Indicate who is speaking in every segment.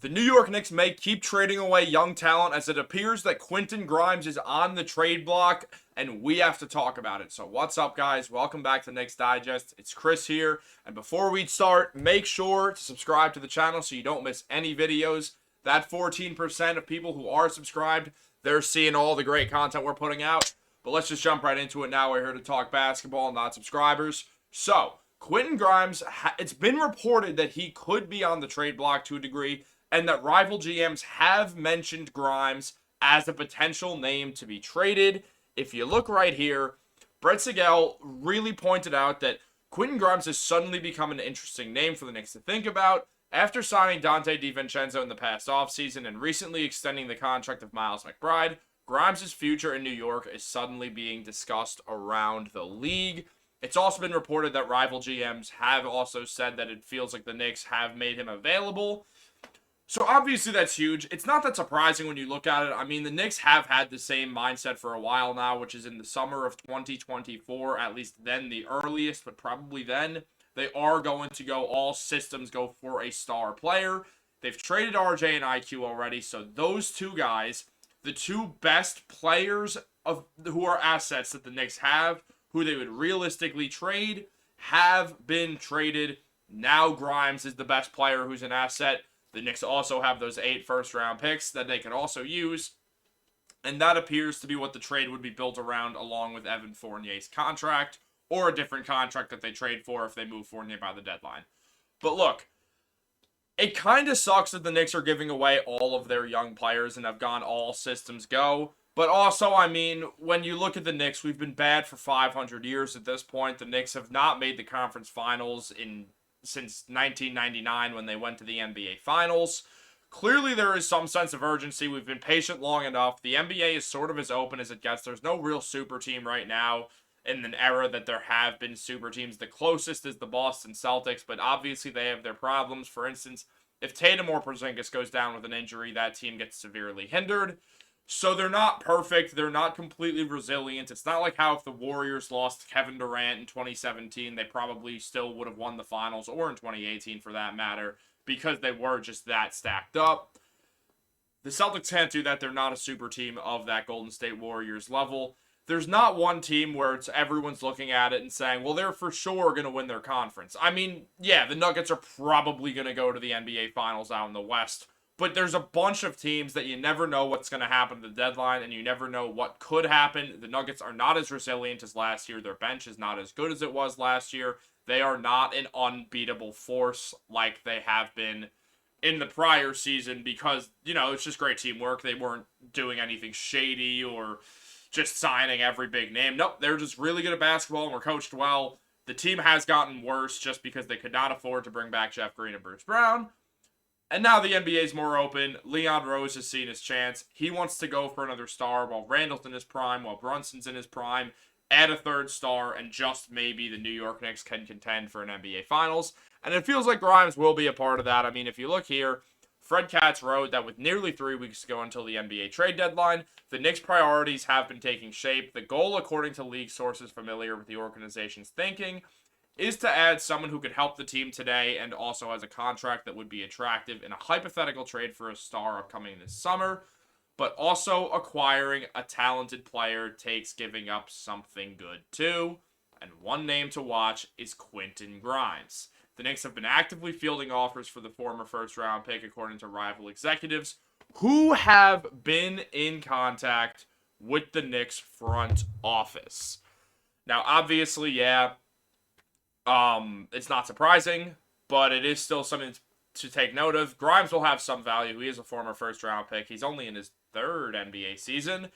Speaker 1: The New York Knicks may keep trading away young talent as it appears that Quentin Grimes is on the trade block, and we have to talk about it. So what's up, guys? Welcome back to Knicks Digest. It's Chris here, and before we start, make sure to subscribe to the channel so you don't miss any videos. That 14% of people who are subscribed, they're seeing all the great content we're putting out. But let's just jump right into it now. We're here to talk basketball, not subscribers. So, Quentin Grimes, it's been reported that he could be on the trade block to a degree, and that rival GMs have mentioned Grimes as a potential name to be traded. If you look right here, Brett Siegel really pointed out that Quentin Grimes has suddenly become an interesting name for the Knicks to think about after signing Dante DiVincenzo in the past offseason and recently extending the contract of Miles McBride. Grimes' future in New York is suddenly being discussed around the league. It's also been reported that rival GMs have also said that it feels like the Knicks have made him available. So obviously that's huge. It's not that surprising when you look at it. I mean, the Knicks have had the same mindset for a while now, which is in the summer of 2024, at least then the earliest, but probably then, they are going to go all systems go for a star player. They've traded RJ and IQ already, so those two guys, the two best players of who are assets that the Knicks have, who they would realistically trade, have been traded. Now Grimes is the best player who's an asset. The Knicks also have those 8 first-round picks that they can also use. And that appears to be what the trade would be built around, along with Evan Fournier's contract, or a different contract that they trade for if they move Fournier by the deadline. But look, it kind of sucks that the Knicks are giving away all of their young players and have gone all systems go. But also, I mean, when you look at the Knicks, we've been bad for 500 years at this point. The Knicks have not made the conference finals since 1999 when they went to the NBA Finals. Clearly, there is some sense of urgency. We've been patient long enough. The NBA is sort of as open as it gets. There's no real super team right now in an era that there have been super teams. The closest is the Boston Celtics, but obviously they have their problems. For instance, if Tatum or Porzingis goes down with an injury, that team gets severely hindered. So they're not perfect. They're not completely resilient. It's not like how if the Warriors lost Kevin Durant in 2017, they probably still would have won the finals, or in 2018 for that matter, because they were just that stacked up. The Celtics can't do that. They're not a super team of that Golden State Warriors level. There's not one team where everyone's looking at it and saying, well, they're for sure going to win their conference. I mean, yeah, the Nuggets are probably going to go to the NBA Finals out in the West. But there's a bunch of teams that you never know what's going to happen at the deadline, and you never know what could happen. The Nuggets are not as resilient as last year. Their bench is not as good as it was last year. They are not an unbeatable force like they have been in the prior season because, you know, it's just great teamwork. They weren't doing anything shady or just signing every big name. Nope, they're just really good at basketball and were coached well. The team has gotten worse just because they could not afford to bring back Jeff Green and Bruce Brown. And now the NBA is more open. Leon Rose has seen his chance. He wants to go for another star while Randall's in his prime, while Brunson's in his prime. Add a third star, and just maybe the New York Knicks can contend for an NBA Finals. And it feels like Grimes will be a part of that. I mean, if you look here, Fred Katz wrote that with nearly 3 weeks to go until the NBA trade deadline, the Knicks' priorities have been taking shape. The goal, according to league sources familiar with the organization's thinking, is to add someone who could help the team today and also has a contract that would be attractive in a hypothetical trade for a star upcoming this summer, but also acquiring a talented player takes giving up something good too, and one name to watch is Quentin Grimes. The Knicks have been actively fielding offers for the former first-round pick, according to rival executives, who have been in contact with the Knicks front office. Now, obviously, yeah, it's not surprising, but it is still something to take note of. Grimes will have some value. He is a former first-round pick. He's only in his 3rd NBA season,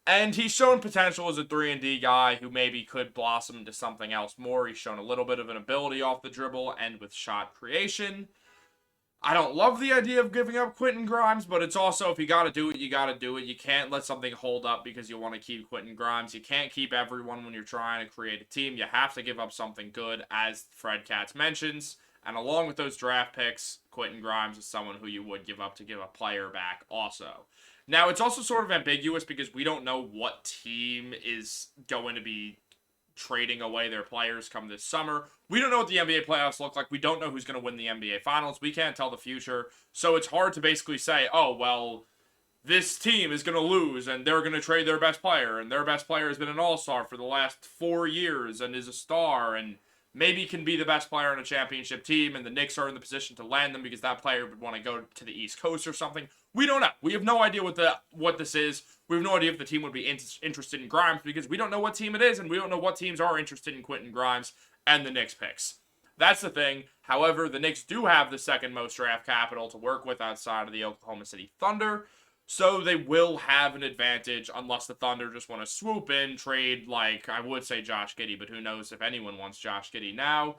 Speaker 1: and he's shown potential as a 3-and-D guy who maybe could blossom into something else more. He's shown a little bit of an ability off the dribble and with shot creation. I don't love the idea of giving up Quentin Grimes, but it's also, if you got to do it, you got to do it. You can't let something hold up because you want to keep Quentin Grimes. You can't keep everyone when you're trying to create a team. You have to give up something good, as Fred Katz mentions. And along with those draft picks, Quentin Grimes is someone who you would give up to give a player back also. Now, it's also sort of ambiguous because we don't know what team is going to be trading away their players come this summer. We don't know what the NBA playoffs look like. We don't know who's going to win the NBA Finals. We can't tell the future. So it's hard to basically say, oh, well, this team is going to lose and they're going to trade their best player, and their best player has been an all-star for the last 4 years and is a star and maybe can be the best player on a championship team, and the Knicks are in the position to land them because that player would want to go to the East Coast or something. We don't know. We have no idea what this is. We have no idea if the team would be interested in Grimes because we don't know what team it is, and we don't know what teams are interested in Quentin Grimes and the Knicks picks. That's the thing. However, the Knicks do have the second most draft capital to work with outside of the Oklahoma City Thunder, so they will have an advantage unless the Thunder just want to swoop in, trade, like, I would say Josh Giddey, but who knows if anyone wants Josh Giddey now.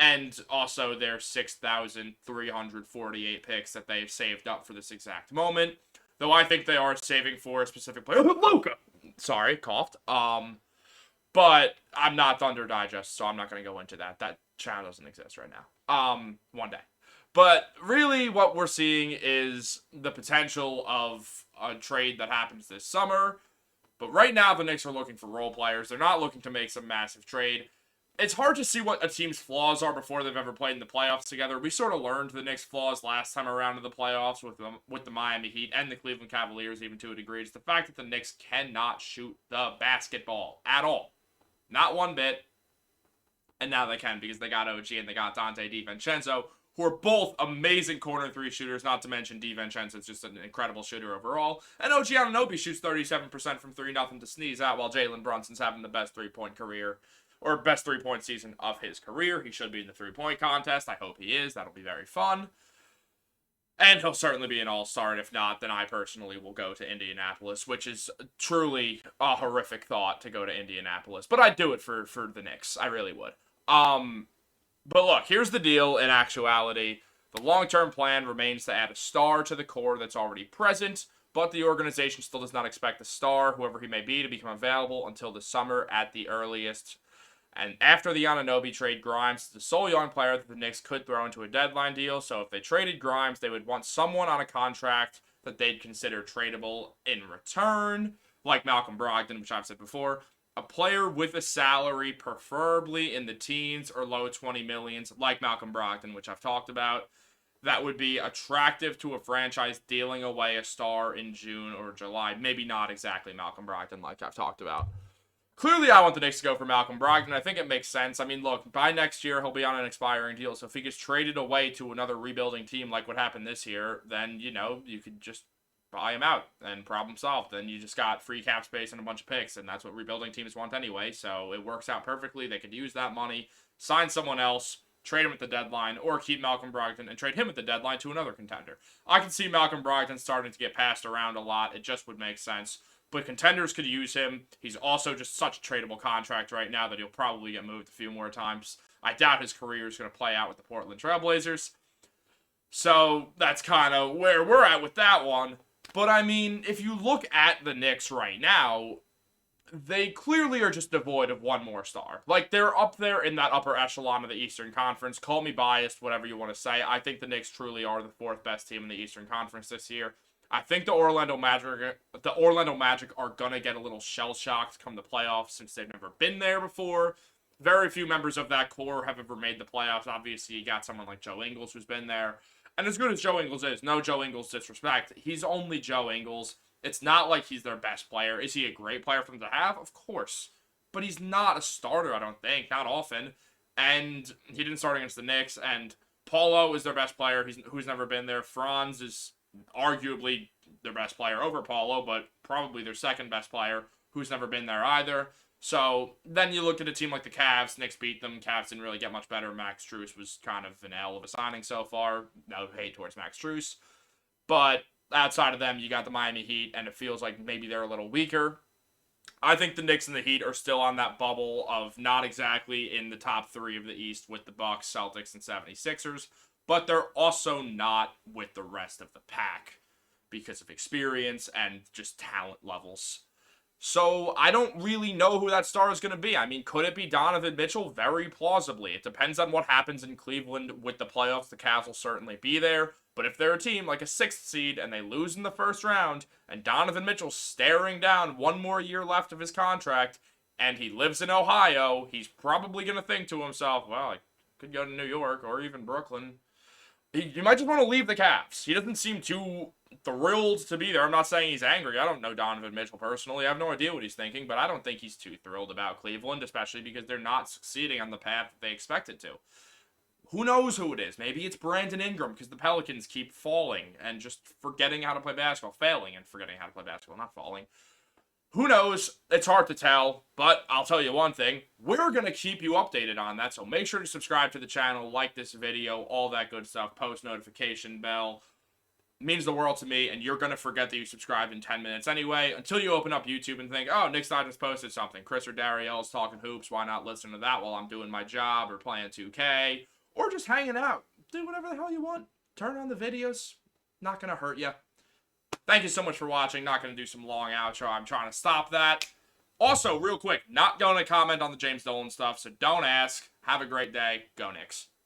Speaker 1: And also their 6,348 picks that they've saved up for this exact moment. Though I think they are saving for a specific player. Luka! Sorry, coughed. But I'm not Thunder Digest, so I'm not going to go into that. That channel doesn't exist right now. One day. But really what we're seeing is the potential of a trade that happens this summer. But right now the Knicks are looking for role players. They're not looking to make some massive trade. It's hard to see what a team's flaws are before they've ever played in the playoffs together. We sort of learned the Knicks' flaws last time around in the playoffs with the Miami Heat and the Cleveland Cavaliers, even to a degree. It's the fact that the Knicks cannot shoot the basketball at all. Not one bit. And now they can because they got OG and they got Dante DiVincenzo, who are both amazing corner three shooters, not to mention DiVincenzo is just an incredible shooter overall. And OG Anunoby shoots 37% from 3, nothing to sneeze at, while Jalen Brunson's having the best three-point career, or best three-point season of his career. He should be in the three-point contest. I hope he is. That'll be very fun. And he'll certainly be an all-star, and if not, then I personally will go to Indianapolis, which is truly a horrific thought to go to Indianapolis. But I'd do it for the Knicks. I really would. But look, here's the deal in actuality. The long-term plan remains to add a star to the core that's already present, but the organization still does not expect the star, whoever he may be, to become available until the summer at the earliest. And after the Anunoby trade, Grimes is the sole young player that the Knicks could throw into a deadline deal, so if they traded Grimes, they would want someone on a contract that they'd consider tradable in return, like Malcolm Brogdon, which I've said before. A player with a salary, preferably in the teens or low 20 millions, like Malcolm Brogdon, which I've talked about, that would be attractive to a franchise dealing away a star in June or July. Maybe not exactly Malcolm Brogdon, like I've talked about. Clearly, I want the Knicks to go for Malcolm Brogdon. I think it makes sense. I mean, look, by next year, he'll be on an expiring deal. So if he gets traded away to another rebuilding team like what happened this year, then, you know, you could just buy him out and problem solved. Then you just got free cap space and a bunch of picks, and that's what rebuilding teams want anyway. So it works out perfectly. They could use that money, sign someone else, trade him at the deadline, or keep Malcolm Brogdon and trade him at the deadline to another contender. I can see Malcolm Brogdon starting to get passed around a lot. It just would make sense. But contenders could use him. He's also just such a tradable contract right now that he'll probably get moved a few more times. I doubt his career is going to play out with the Portland Trailblazers. So that's kind of where we're at with that one. But I mean, if you look at the Knicks right now, they clearly are just devoid of one more star. Like, they're up there in that upper echelon of the Eastern Conference. Call me biased, whatever you want to say. I think the Knicks truly are the fourth best team in the Eastern Conference this year. I think the Orlando Magic are going to get a little shell-shocked come the playoffs since they've never been there before. Very few members of that core have ever made the playoffs. Obviously, you got someone like Joe Ingles who's been there. And as good as Joe Ingles is, no Joe Ingles disrespect, he's only Joe Ingles. It's not like he's their best player. Is he a great player for them to have? Of course. But he's not a starter, I don't think. Not often. And he didn't start against the Knicks. And Paulo is their best player who's never been there. Franz is arguably their best player over Paulo, but probably their second best player who's never been there either. So then you look at a team like the Cavs. Knicks beat them. Cavs didn't really get much better. Max Strus was kind of an L of a signing so far. No hate towards Max Strus. But outside of them, you got the Miami Heat, and it feels like maybe they're a little weaker. I think the Knicks and the Heat are still on that bubble of not exactly in the top three of the East with the Bucks, Celtics, and 76ers, but they're also not with the rest of the pack because of experience and just talent levels. So I don't really know who that star is going to be. I mean, could it be Donovan Mitchell? Very plausibly. It depends on what happens in Cleveland with the playoffs. The Cavs will certainly be there. But if they're a team like a 6th seed and they lose in the first round and Donovan Mitchell's staring down one more year left of his contract, and he lives in Ohio, he's probably going to think to himself, well, I could go to New York or even Brooklyn. He might just want to leave the Cavs. He doesn't seem too thrilled to be there. I'm not saying he's angry. I don't know Donovan Mitchell personally. I have no idea what he's thinking, but I don't think he's too thrilled about Cleveland, especially because they're not succeeding on the path that they expected to. Who knows who it is? Maybe it's Brandon Ingram because the Pelicans keep falling and just forgetting how to play basketball. Failing and forgetting how to play basketball, not falling. Who knows? It's hard to tell, but I'll tell you one thing. We're going to keep you updated on that, so make sure to subscribe to the channel, like this video, all that good stuff, post notification bell. It means the world to me, and you're going to forget that you subscribed in 10 minutes anyway, until you open up YouTube and think, oh, Knicks just posted something. Chris or Dariel's talking hoops. Why not listen to that while I'm doing my job or playing 2K or just hanging out? Do whatever the hell you want. Turn on the videos. Not going to hurt you. Thank you so much for watching. Not going to do some long outro. I'm trying to stop that. Also, real quick, not going to comment on the James Dolan stuff, so don't ask. Have a great day. Go Knicks.